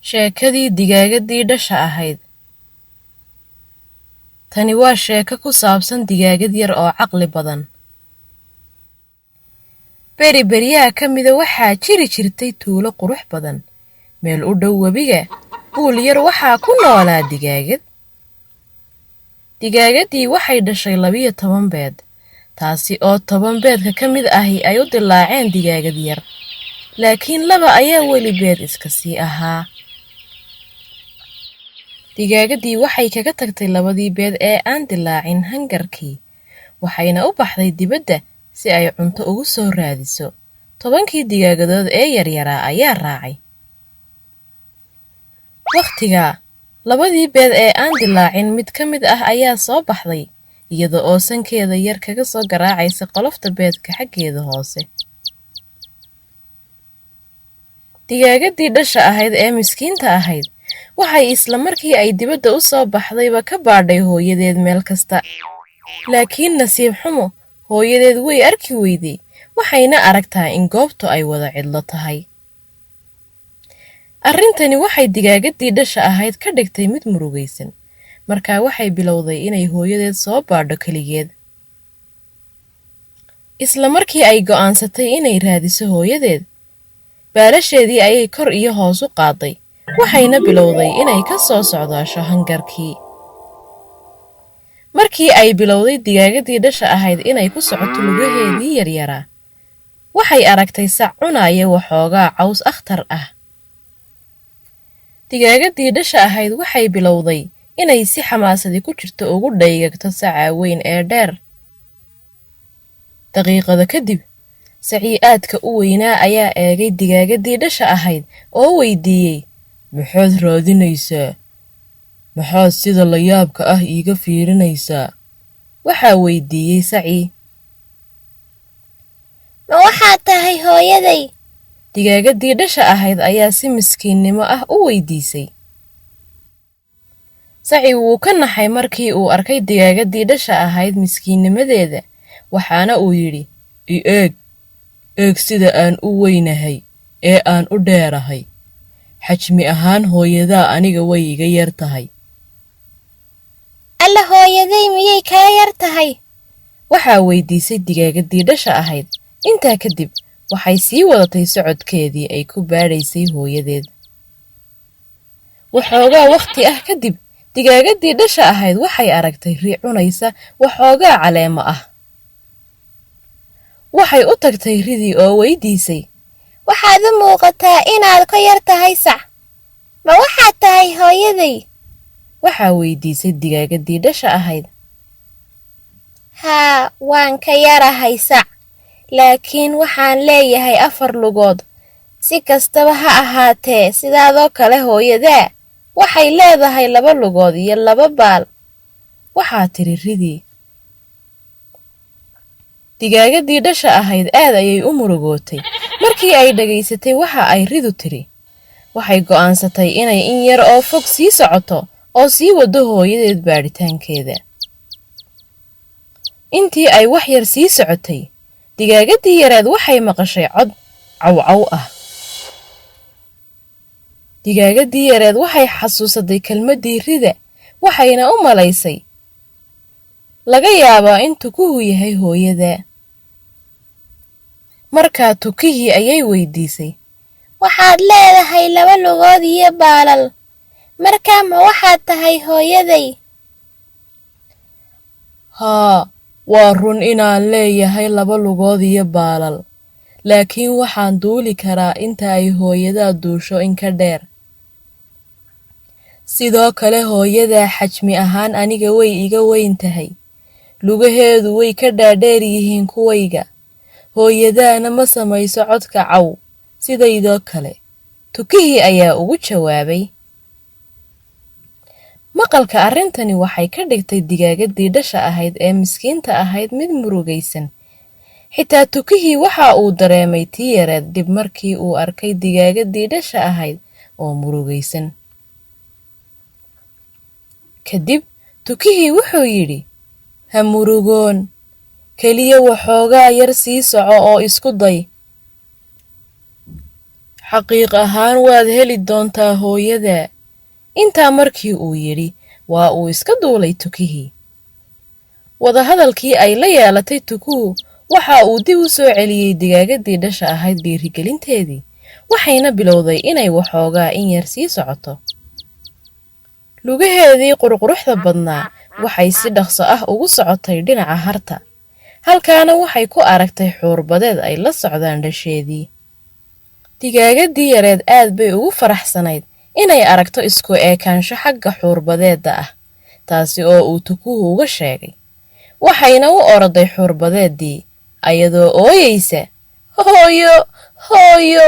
Sheekadii digaagadii dhasha ahayd. Tani waa sheeko ku saabsan digaagad yar oo caqli badan. Beri-beriyaha ka mida waxaa jiri jirtay tuulo qurux badan. Meel u dhow webiga, buul yar waxaa ku noolaa digaagad. Digaagadii waxay dhashay 12 beed, taasi oo 10 beedka ka mid ahi ay u dilaaceen digaagad yar. Laakiin 2 ayaa weli beed iska sii ahaa. Digaagadii waxay kaga tagtay 2dii beed ee aan dilaacin hangarkii, waxayna u baxday dibadda si ay cunto ugu soo raadiso. 10kii digaagadood ee yaryaraa ayaa raacay. Waqtigaa, 2dii beed ee aan dilaacin mid ka mid ah ayaa soo baxday, iyada oo sankeeda yar kaga soo garaacaysa qolofta beedka xaggeeda hoose. Digaagadii dhasha ahayd ee miskiinta ahayd, waxay isla markii ay dibadda u soo baxdayba ka baadhay hooyadeed meel kasta. Laakiin nasiib xumo, hooyadeed way arki weyday, waxayna aragtaa in goobtu ay wada cidlo tahay. Arrintani waxay digaagadii dhasha ahayd ka dhigtay mid murugaysan, markaa waxay bilowday inay hooyadeed soo baadho keligeed. Isla markii ay go'aansatay inay raadiso hooyadeed, baalasheedii ayay kor iyo hoos u qaaday, waxayna bilowday inay ka soo socdaasho hangarkii. Markii ay bilowday digaagadii dhasha ahayd inay ku socoto lugaheedii yaryaraa, waxay aragtay sac cunaya waxoogaa caws akhtar ah. Digaagadii dhasha ahayd waxay bilowday inay si xamaasadi ku jirto ugu dhaygagto saca weyn ee dheer. Daqiiqada kadib, sacii aadka u weynaa ayaa eegay digaagadii dhasha ahayd oo weydiiyey, "Maxaad raadinaysaa? Maxaad sida la yaabka ah iiga fiirinaysaa?" Waxaa weydiiyey sacii. "Ma waxaad tahay hooyaday?" Digaagadii dhasha ahayd ayaa si miskiinnimo ah u weydiisay. Sacii wuu ka naxay markii uu arkay digaagadii dhasha ahayd miskiinnimadeeda, waxaana uu yidhi, eeg sida aan u weynahay ee aan u dheerahay. Xajmi ahaan hooyadaa aniga way iga yar tahay." "Alla hooyaday miyay kaa yar tahay?" waxaa weydiisay digaagadii dhasha ahayd. Intaa kadib, waxay sii wadatay socodkeedii ay ku baadhaysay hooyadeed. Waxoogaa wakhti ah kadib, digaagadii dhasha ahayd waxay aragtay ri' cunaysa waxoogaa caleemo ah. Waxay u tagtay ridii oo weydiisay, "Waxaad u muuqataa inaad ka yar tahay sac. Ma waxaad tahay hooyaday?" waxaa weydiisay digaagadii dhasha ahayd. "Haa, waan ka yarahay sac, laakiin waxaan leeyahay 4 lugood. Si kastaba ha ahaatee, sidaadoo kale hooyadaa waxay leedahay 2 lugood iyo 2 baal." waxaa tiri ridii. Digaagadii dhasha ahayd aad ayay u murugootay. Markii ay dhagaysatay waxa ay ridu tiri, waxay go'aansatay inay in yar oo fog sii socoto oo sii wado hooyadeed baadhitaankeeda. Intii ay wax yar sii socotay, digaagadii yareed waxay maqashay cod cawcaw ah. Digaagadii yareed waxay xasuusatay kelmaddii rida, waxayna u malaysay laga yaabaa in tukuhu yahay hooyadaa. Markaa tukihii ayay weydiisay, "Waxaad leedahay 2 lugood iyo baalal. Markaa ma waxaad tahay hooyaday?" "Haa, waa run inaan leeyahay 2 lugood iyo baalal, laakiin waxaan duuli karaa inta ay hooyadaa duusho in ka dheer. Sidoo kale hooyadaa xajmi ahaan aniga way iga weyn tahay. Lugaheedu way ka dhaadheer yihiin kuwayga. Hooyadaana ma samayso codka caw sidaydoo kale." Tukihii ayaa ugu jawaabay. Maqalka arrintani waxay ka dhigtay digaagadii dhasha ahayd ee miskiinta ahayd mid murugaysan. Xitaa tukihii waxa uu dareemay tii yareed dib markii uu arkay digaagadii dhasha ahayd oo murugaysan. Kadib, tukihii wuxuu yidhi, "Ha murugoon, keliya waxoogaa yar sii soco oo isku day." xaqiiq ahaan waad heli doontaa hooyada. Intaa markii uu yidhi waa uu iska duulay tukihii. Wadahadalkii ay la yeelatay tukuhu waxa uu dib u soo celiyey digaagadii dhasha ahayd dhiirigelinteedii, waxayna bilowday inay waxoogaa in yar sii socoto. Lugaheedii qurquruxda badnaa waxay si dhaqso ah ugu socotay dhinaca harta, halkaana waxay ku aragtay xuurbadeed ay la socdaan dhasheedii. Digaagadii yareed aad bay ugu faraxsanayd inay aragto isku eekaansho xagga xuurbadeedda ah, taasi oo uu tukuhu uga sheegay. Waxayna u oroday xuurbadeeddii ayadoo ooyeysa, hooyo, hooyo.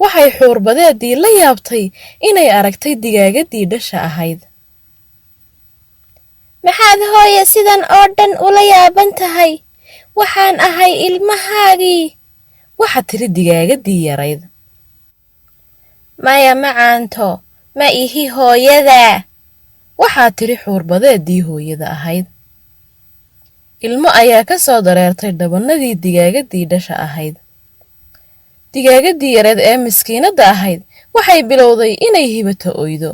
Waxay xuurbadeeddii la yaabtay inay aragtay digaagadii dhasha ahayd. maxaad hooyo sidan oo dhan ula yaaban tahay? waxaan ahay ilmahaagii. Waxa tiri digaagadii yarayd. maya macaanto, ma ihi hooyadaa. Waxaa tiri xuurbadeeddii hooyada ahayd. Ilmo ayaa ka soo dareertay dhabannadii digaagadii dhasha ahayd. Digaagadii yareed ee miskiinadda ahayd waxay bilowday inay hibato oydo,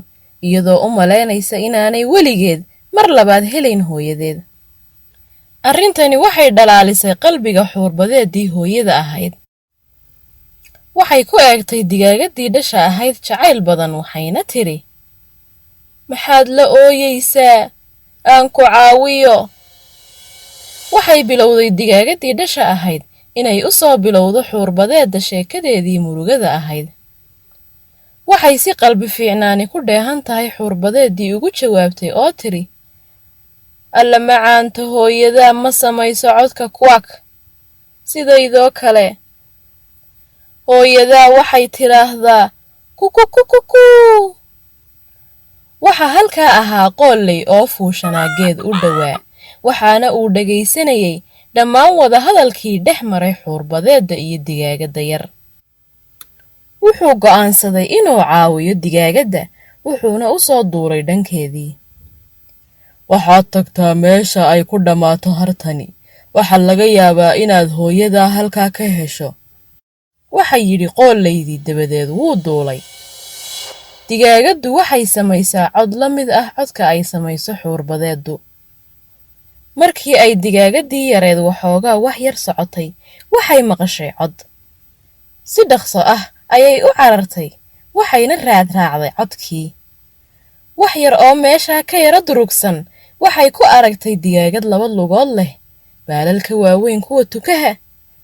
iyadoo u malaynaysa inaanay weligeed mar labaad helayn hooyadeed. Arrintani waxay dhalaalisay qalbiga xuurbadeeddii hooyada ahayd. Waxay ku eegtay digaagadii dhasha ahayd jacayl badan, waxayna tiri, maxaad la ooyeysaa? aan ku caawiyo. Waxay bilowday digaagadii dhasha ahayd inay u soo bilowdo xuurbadeedda sheekadeedii murugada ahayd. Waxay si qalbi fiicnaani ku dheehan tahay xuurbadeeddii ugu jawaabtay oo tiri, alla macaanta hooyadaa ma samayso codka kwak sidaydoo kale. hooyadaa waxay tidhaahdaa kukukukuku. waxa halkaa ahaa qoolley oo fuushanaa geed u dhowaa, waxaana uu dhegaysanayay dhammaan wadahadalkii dhex maray xuurbadeedda iyo digaagadda yar. Wuxuu go'aansaday inuu caawiyo digaagadda, wuxuuna u soo duulay dhankeedii. waxaad tagtaa meesha ay ku dhammaato hartani, waxaa laga yaabaa inaad hooyadaa halkaa ka hesho. waxa yidhi qoolleydii, dabadeed wuu duulay. Digaagaddu waxay samaysaa cod la mid ah codka ay samayso xuurbadeeddu. Markii ay digaagadii yareed waxoogaa wax yar socotay, waxay maqashay cod. Si dhaqso ah ayay u carartay, waxayna raacday codkii. wax yar oo meeshaa ka yara durugsan waxay ku aragtay digaagad 2 lugood leh, baalalka waaweyn kuwa tukaha.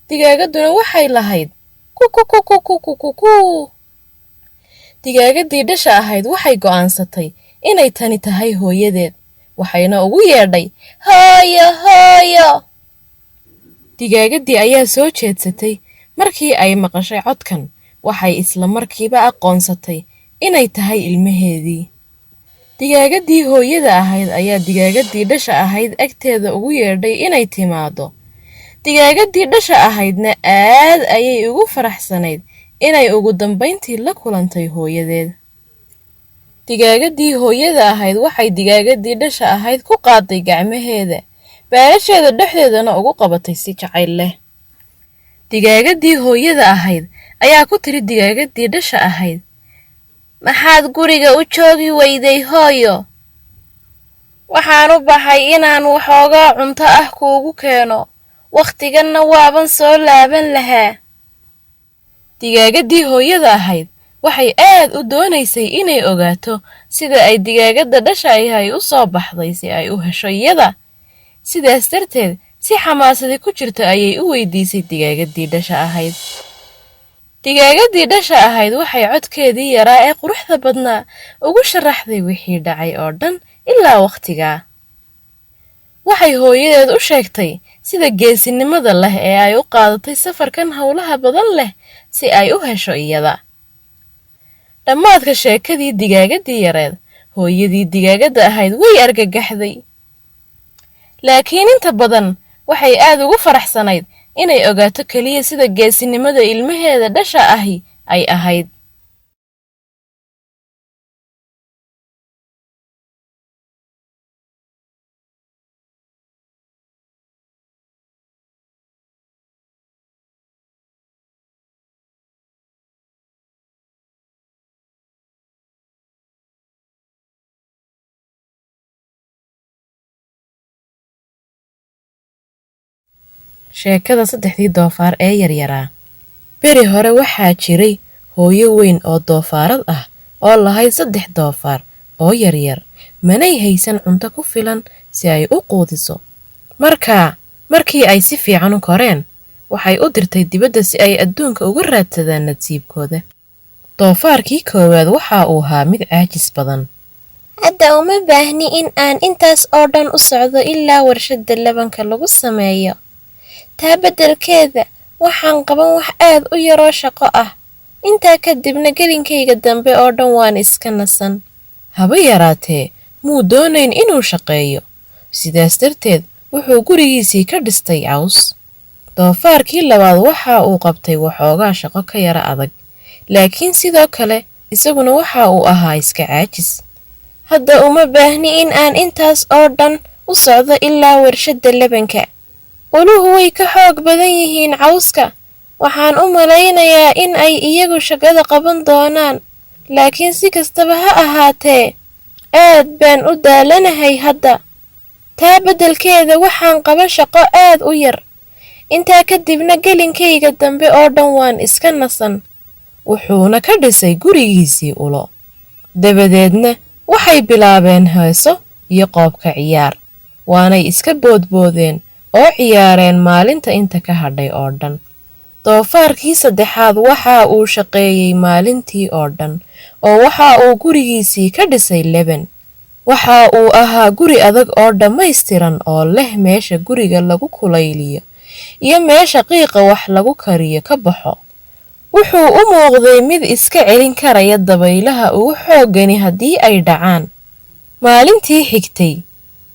Digaagadduna waxay lahayd kukukukukukuku. Digaagadii dhasha ahayd waxay go'aansatay inay tani tahay hooyadeed, waxayna ugu yeedhay, hooyo, hooyo. Digaagadii ayaa soo jeedsatay markii ay maqashay codkan, waxay isla markiiba aqoonsatay inay tahay ilmaheedii. Digaagadii hooyada ahayd ayaa digaagadii dhasha ahayd agteeda ugu yeedhay inay timaado. Digaagadii dhasha ahaydna aad ayay ugu faraxsanayd inay ugu dambayntii la kulantay hooyadeed. Digaagadii hooyada ahayd waxay digaagadii dhasha ahayd ku qaaday gacmaheeda, baalasheeda dhexdeedana ugu qabatay si jacayl leh. Digaagadii hooyada ahayd ayaa ku tiri digaagadii dhasha ahayd, maxaad guriga u joogi weyday hooyo? waxaan u baxay inaan waxoogaa cunto ah kuugu keeno, wakhtiganna waaban soo laaban lahaa. Digaagadii hooyada ahayd waxay aad u doonaysay inay ogaato sida ay digaagadda dhasha ahay u soo baxday si ay u hesho iyada. Sidaas darteed si xamaasadi ku jirto ayay u weydiisay digaagadii dhasha ahayd. Digaagadii dhasha ahayd waxay codkeedii yaraa ee quruxda badnaa ugu sharaxday wixii dhacay oo dhan ilaa wakhtigaa. Waxay hooyadeed u sheegtay sida geesinimada leh ee ay u qaadatay safarkan howlaha badan leh si ay u hesho iyada. Dhammaadka sheekadii digaagadii yareed, hooyadii digaagadda ahayd way argagaxday. Laakiin inta badan waxay aad ugu faraxsanayd inay ogaato keliya sida geesinimada ilmaheeda dhasha ahi ay ahayd. Sheekada saddexdii doofaar ee yaryaraa. Beri hore waxaa jiray hooyo weyn oo doofaarad ah oo lahayd 3 doofaar oo yaryar, manay haysan cunto ku filan si ay u quudiso. Markii ay si fiican u koreen, waxay u dirtay dibadda si ay adduunka uga raadsadaan nasiibkooda. Doofaarkii koowaad waxa uu ahaa mid caajis badan. Hadda uma baahni in aan intaas oo dhan u socdo ilaa warshadda labanka lagu sameeyo. Taa beddelkeeda waxaan qaban wax aad u yaroo shaqo ah. Intaa kadibna gelinkayga dambe oo dhan waan iska nasan. Haba yaraatee, muu doonayn inuu shaqeeyo. Sidaas darteed wuxuu gurigiisii ka dhistay caws. Doofaarkii labaad waxa uu qabtay waxoogaa shaqo ka yara adag, laakiin sidoo kale isaguna waxa uu ahaa iska caajis. Hadda uma baahni in aan intaas oo dhan u socdo ilaa warshadda labanka. Uluhu way ka xoog badan yihiin cawska. Waxaan u malaynayaa in ay iyagu shaqada qaban doonaan, laakiin si kastaba ha ahaatee, aad baan u daalanahay hadda. Taa beddelkeeda waxaan qaban shaqo aad u yar. Intaa kadibna gelinkayga dambe oo dhan waan iska nasan. Wuxuuna ka dhisay gurigiisii ulo. Dabadeedna waxay bilaabeen heeso iyo qoobka ciyaar. Waanay iska boodboodeen oo ciyaareen maalinta inta ka hadhay oo dhan. Doofaarkii saddexaad waxa uu shaqeeyey maalintii oo dhan, oo waxa uu gurigiisii ka dhisay leban. Waxa uu ahaa guri adag oo dhammaystiran oo leh meesha guriga lagu kulayliyo iyo meesha qiiqa wax lagu kariyo ka baxo. Wuxuu u muuqday mid iska celin karaya dabaylaha ugu xooggani haddii ay dhacaan. Maalintii xigtay,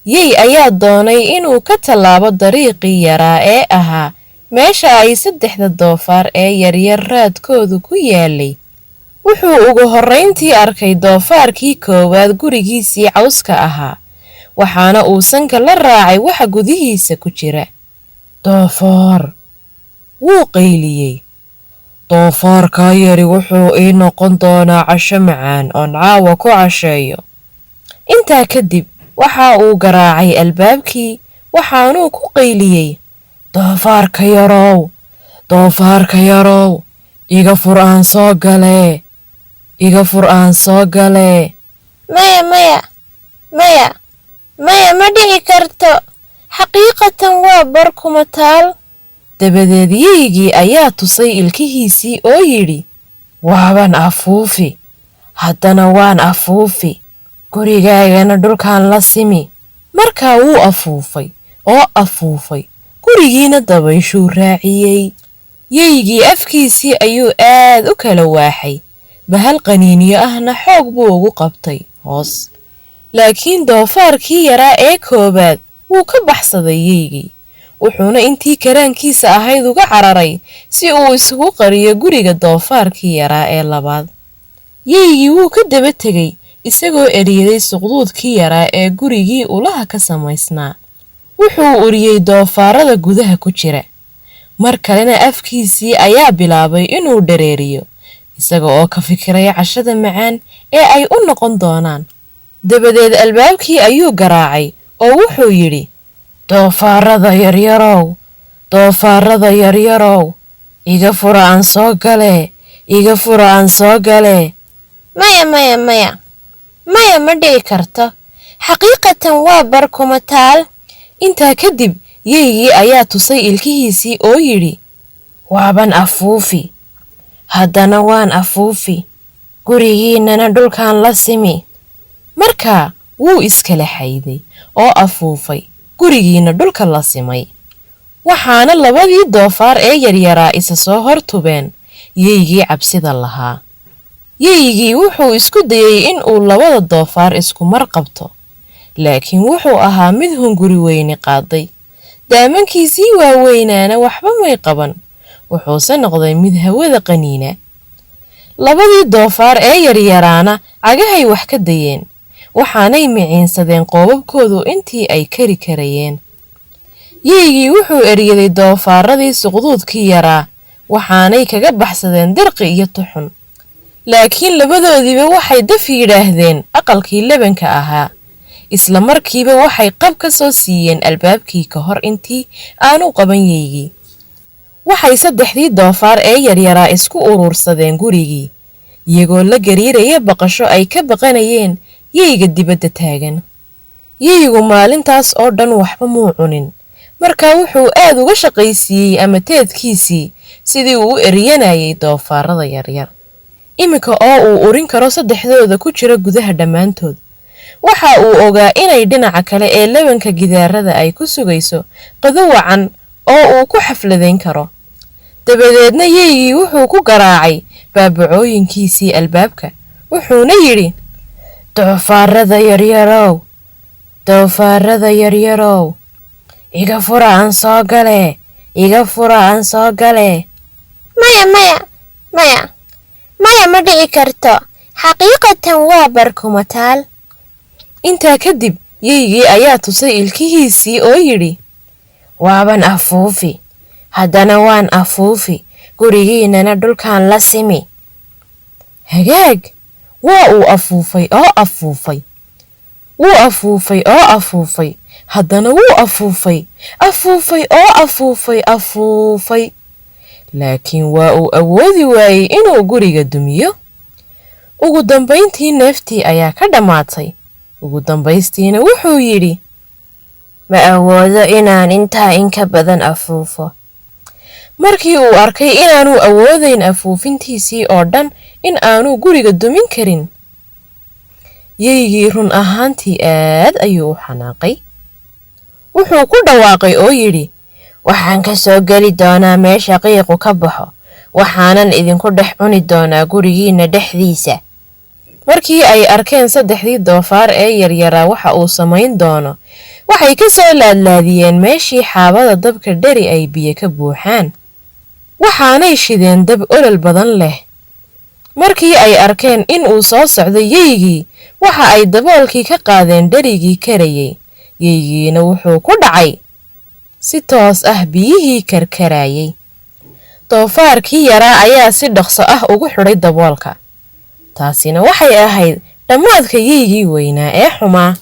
yey ayaa doonay inuu ka tallaabo dariiqii yaraa ee ahaa meesha ay 3 doofaar ee yaryar raadkoodu ku yaalay. Wuxuu ugu horrayntii arkay doofaarkii koowaad gurigiisii cawska ahaa, waxaana uu sanka la raacay waxa gudihiisa ku jira. Doofaar! Wuu qayliyey. Doofaarkaa yari wuxuu ii noqon doonaa casho macaan oon caawa ku casheeyo. Intaa kadib waxa uu garaacay albaabkii, waxaanuu ku qayliyey, Doofaarka yarow, iga fur aan soo galee. Maya, ma dhici karto. Xaqiiqatan waa bar kuma taal. Dabadeed yeygii ayaa tusay ilkihiisii oo yidhi, waaban afuufi, haddana waan afuufi, gurigaagana dhulkaan la simi. Markaa wuu afuufay oo afuufay, gurigiina dabayshuu raaciyey. Yeygii afkiisii ayuu aad u kala waaxay, bahal qaniinyo ahna xoog buu ugu qabtay hoos. Laakiin doofaarkii yaraa ee koowaad wuu ka baxsaday yeygii, wuxuuna intii karaankiisa ahayd uga cararay si uu isugu qariyo guriga doofaarkii yaraa ee labaad. Yeygii wuu ka daba tegey isagoo eryaday suqduudkii yaraa ee gurigii ulaha ka samaysnaa. Wuxuu uriyey doofaarada gudaha ku jira. Mar kalena afkiisii ayaa bilaabay inuu dareeriyo, isaga oo ka fikiray cashada macaan ee ay u noqon doonaan. Dabadeed albaabkii ayuu garaacay oo wuxuu yidhi, Doofaarada yaryarow, iga fura aan soo galee. Maya, ma dhici karto. Xaqiiqatan waa bar kuma taal. Intaa kadib yeygii ayaa tusay ilkihiisii oo yidhi, waaban afuufi, haddana waan afuufi, gurigiinana dhulkaan la simi. Markaa wuu iskala xayday oo afuufay, gurigiina dhulka la simay. Waxaana 2 doofaar ee yaryaraa isa soo hortubeen yeygii cabsida lahaa. Yeygii wuxuu isku dayey in uu 2 doofaar isku mar qabto, laakiin wuxuu ahaa mid hunguri weyni qaaday. Daamankiisii waaweynaana waxba may qaban, wuxuuse noqday mid hawada qaniina. 2 doofaar ee yaryaraana cagahay wax ka dayeen, waxaanay miciinsadeen qoobabkoodu intii ay kari karayeen. Yeygii wuxuu eryaday doofaaradii suqduudkii yaraa, waxaanay kaga baxsadeen dirqi iyo tuxun. Laakiin labadoodiiba waxay daf yidhaahdeen aqalkii labanka ahaa, isla markiiba waxay qab ka soo siiyeen albaabkii ka hor intii aanu qaban yeygii. waxay 3dii doofaar ee yaryaraa isku urursadeen gurigii, iyagoo la gariiraya baqasho ay ka baqanayeen yeyga dibadda taagan. yeygu maalintaas oo dhan waxba muu cunin, markaa wuxuu aad uga shaqaysiiyey amateedkiisii sidii uu u eryanayay doofaarada yaryar. iminka oo uu urin karo 3dooda ku jira gudaha dhammaantood, waxa uu ogaa inay dhinaca kale ee labanka gidaarada ay ku sugayso qado wacan oo uu ku xafladayn karo. dabadeedna yeygii wuxuu ku garaacay baabacooyinkiisii albaabka, wuxuuna yidhi, doofaarada yaryarow, iga fura aan soo gale. maya ma dhici karto, xaqiiqatan waa barkumataal. intaa kadib yeygii ayaa tusay ilkihiisii oo yidhi, waaban afuufi, haddana waan afuufi, gurigiinana dhulkaan la simi. hagaag, waa uu afuufay oo afuufay, wuu afuufay oo afuufay, haddana wuu afuufay oo afuufay, laakiin waa uu awoodi waayey inuu guriga dumiyo. ugu dambayntii neeftii ayaa ka dhammaatay. ugu dambaystiina wuxuu yidhi, ma awoodo inaan intaa inka badan afuufo. markii uu arkay inaanu awoodayn afuufintiisii oo dhan in aanu guriga dumin karin, yeygii run ahaantii aad ayuu u xanaaqay. wuxuu ku dhawaaqay oo yidhi, waxaan ka soo geli doonaa meesha qiiqu ka baxo, waxaanan idinku dhex cuni doonaa gurigiinna dhexdiisa. markii ay arkeen 3dii doofaar ee yaryaraa waxa uu samayn doono, waxay ka soo laadlaadiyeen meeshii xaabada dabka dheri ay biyo ka buuxaan, waxaanay shideen dab olol badan leh. markii ay arkeen in uu soo socdo yeygii, waxa ay daboolkii ka qaadeen dherigii karayay, yeygiina wuxuu ku dhacay si toos ah biyihii karkarayay. doofaarkii yaraa ayaa si dhaqso ah ugu xidhay daboolka. taasina waxay ahayd dhammaadka yeygii weynaa ee xumaa.